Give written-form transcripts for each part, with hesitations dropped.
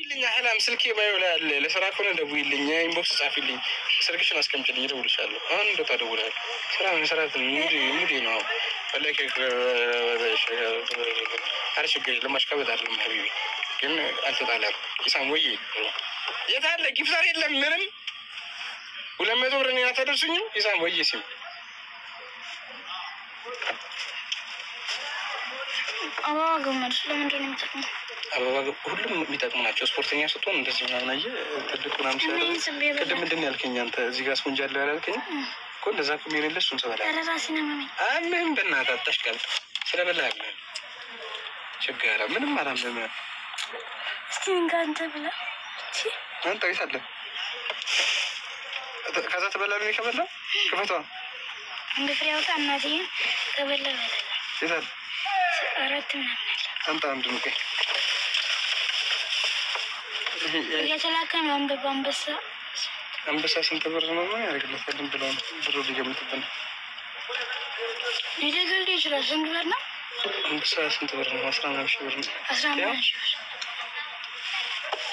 ደውይልኝ አህላም ስልኬ ባይውላ ያለ ለስራ ከሆነ ደውይልኝ፣ ኢንቦክስ ጻፊልኝ፣ ስልክሽን አስቀምጭልኝ፣ እደውልልሻለሁ። አሁን እንደወጣ እደውላለሁ። ስራ መስራት ሙዴ ነው። ፈለክ አረ ችግር የለም ማሽቃበጥ አይደለም ሀቢቢ፣ ግን አልተጣላም። ኢሳም ወይ የት አለ ጊፍታር የለም ምንም 200 ብር እኔ አታደርሱኝም? ኢሳም ወይ ሲም አበባ ገመድ ለምንድን ነው የሚጠቅመው? አበባ ሁሉም የሚጠቅሙ ናቸው። ስፖርተኛ ስትሆን እንደዚህ ምናምን አየህ፣ ትልቅ ምናምን ሲያደርግ ቅድም ምንድን ነው ያልከኝ አንተ? እዚህ ጋር ስፖንጅ አለ ያልከኝ እኮ እንደዛ እኮ የሚሆንልህ እሱን ስበላ አምህም በእናትህ አታሽቃልጥ። ስለበላህ አምህም ችግር አለ ምንም አላምህም። እስቲ እንጋንተ ብላ አንተ ቤት አለ ከዛ ትበላለህ። ከበላ ክፈቷ እንደ ፍሬ አውጣ እናቴ ከበላ በላ ይታል አራት ምናምን አንተ አንድ ነው ቆይ እየተላከ ነው። አንበሳ ስንት ብር ነው ያደርግልታል ብለው ብሩ ሊገምትብን ሊደግል ይችላል። ስንት ብር ነው አንበሳ? ስንት ብር ነው? 15 ብር ነው። 15 ብር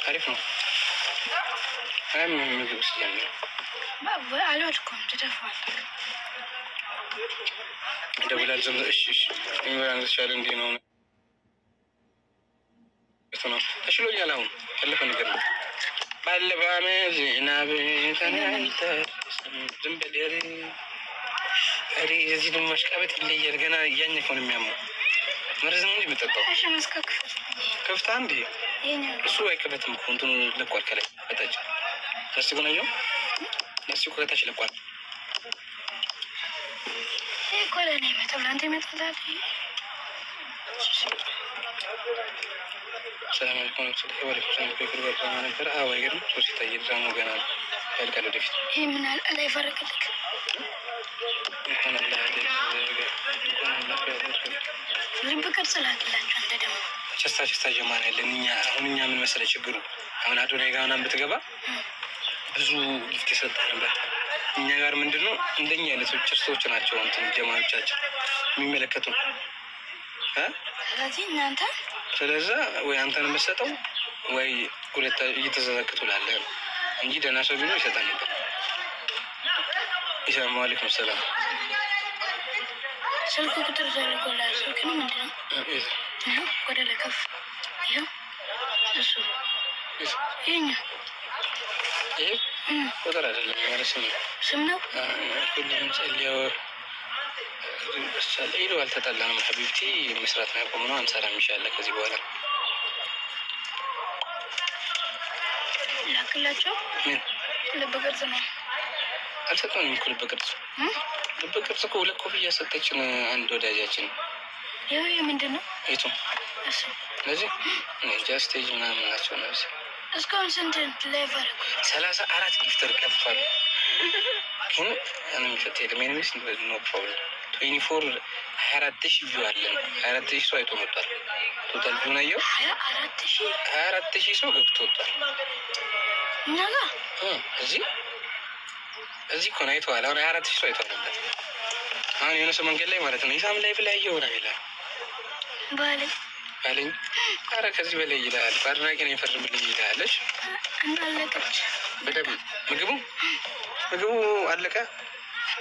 አሪፍ ነው። ምግብ ውስጥ ያለው አልወድኩም ተደፋል ደውላል ዘም እሺ ኢንቫይሮንመንት ሻል እንዴ ነው ተሽሎኛል። አሁን ያለፈ ነገር ነው። ባለፈው ዓመት ዝናብ ተናንተ ዝም በል እሪ እዚህ ደግሞ ማሽቃበጥ ይለያል። ገና እያኘከ ነው የሚያመው። መርዝ ነው እንዴ የምጠጣው? እሺ መስከክ ከፍታ እንዴ እሱ አይከበትም እኮ እንትኑ ለቋል። ከላይ ከታች ላስቲኩ ነው ያው ላስቲኩ ከታች ለቋል። ኮለኔ መተውላንተ መጣላት ሰላም አለይኩም ወለይኩም ሰላም ከክብር ጋር ነበር። አዎ አይገርም። ሶስት ታየዛሙ ገና ያልቃል ወደፊት። ይሄ ምን አለ ይፈረክልክ እንኳን አላህ ልብ ቅርጽ ላክላችሁ። አንተ ደግሞ ቸስታ ጀማን ያለን እኛ ምን መሰለ ችግሩ አሁን አዶናይ ጋር ምናምን ብትገባ ብዙ ጊፍት ይሰጣል ነበር። እኛ ጋር ምንድነው እንደኛ አይነቶች ቸስቶች ናቸው እንትን ጀማዎቻችን የሚመለከቱን ስለዚህ እናንተ ስለዛ ወይ አንተን መስጠው ወይ ሁለት እየተዘዘክቱ ላለ እንጂ ደህና ሰው ቢኖር ይሰጣል ነበር። ሰላም አለይኩም ሰላም ስልክ ቁጥር ዘርጎላል። ስልክ ነው ምንድነው? ወደ ለከፍ ይሄው እሱ ይሄኛ ይሄ ቁጥር አይደለም ማለት ስም ነው። ሁሉም ጸልያው በሳለ ይሉ አልተጣላንም። ሀቢብቲ መስራት ነው ያቆምነው። አንሰራም ኢንሻአላህ ከዚህ በኋላ ላክላቸው። ልብ ቅርጽ ነው አልሰጠንም እኮ ልብ ቅርጽ እኮ ሁለት ኮፍያ ሰጠችን አንድ ወዳጃችን። ይሄ ምንድን ነው? የቱ እሱ ለዚህ ጃስቴጅ ምናምን ናቸው ነው። እስካሁን ስንት ሌቨር 34 ጊፍተር ከፍቷል። ግን እኔ ምትተል ሜንስ ነው ፕሮብሌም 24 24000 ቪው አለን። 24000 ሰው አይቶ መጥቷል። ቶታል ቪው ነው 24000 ሰው ገብቶ ወጥቷል። እኛ ጋር እዚህ እኮ ነው አይተዋል። አሁን 24000 ሰው አይቷል ነበር። አሁን የሆነ ሰው መንገድ ላይ ማለት ነው ኢሳም ላይ ብላ ይየው ነው ይላል ባለኝ አረ ከዚህ በላይ ይላል። ባድናቂ ነው የፈርምልኝ ይላልሽ። አለቀች በደብ ምግቡ አለቀ።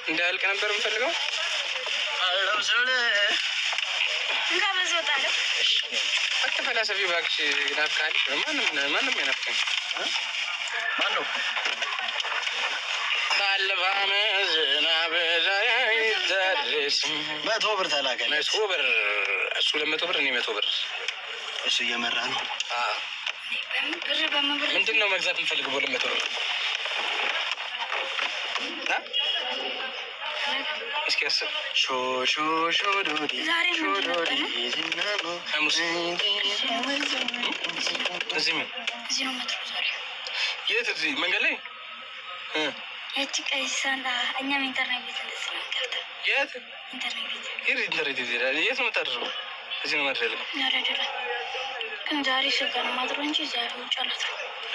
እንዳያልቅ ነበር የምፈልገው። አለምሰለ እንካ በዝወጣለ አትፈላሰፊ እባክሽ። ናፍቃልሽ ማንም ያናፍቀኝ ማነው? ባለፈው ዓመት ዝናብ ሳይደርስ 100 ብር ተላከ። 100 ብር እሱ 200 ብር እኔ 100 ብር እሱ እየመራ ነው። ምንድን ነው መግዛት የምፈልገው? 200 ብር እስኪ አስብ። ዶዲ ሐሙስ እዚህ ምን እዚህ ነው መጥቶ ዛሬ የት እዚህ መንገድ ላይ እቺ ቀይሳና እኛም ኢንተርኔት ቤት እንደዚህ ነው ከፍታ የት ኢንተርኔት ቤት ኢንተርኔት የት ነው የምታደርገው? እዚህ ነው ማድረግ ያረደላ ግን ዛሬ ስልከን ማድረው እንጂ ዛሬ ውጫላት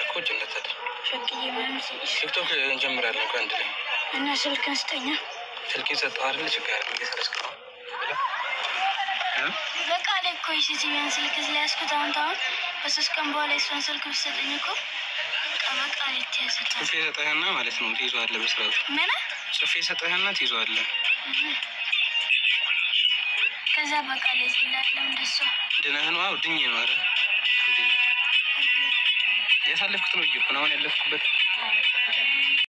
እኮ ጭነት አይደል? ሸክዬ ምናምን ቲክቶክ እንጀምራለን እኮ አንድ ላይ እና ስልክን ስጠኛ። ስልኬን ሰጠው አይደል? ችግር አይደለም። እየሰረስከው በቃ ላይ እኮ የሴትዮዋን ስልክ ስለያዝኩት አሁን ከሶስት ቀን በኋላ እሷን ስልክ ብትሰጠኝ እኮ በቃ ልትያዘት ጽፌ ሰጠህና ማለት ነው ትይዘዋለህ። በስርዓቱ ምን ጽፌ ሰጠህና ትይዘዋለህ። ከዛ በቃ ለዚላለም እንደሱ ድነህ ነው? አዎ ድኜ ነው። ኧረ ያሳለፍኩት ነው እኮ ነው አሁን ያለፍኩበት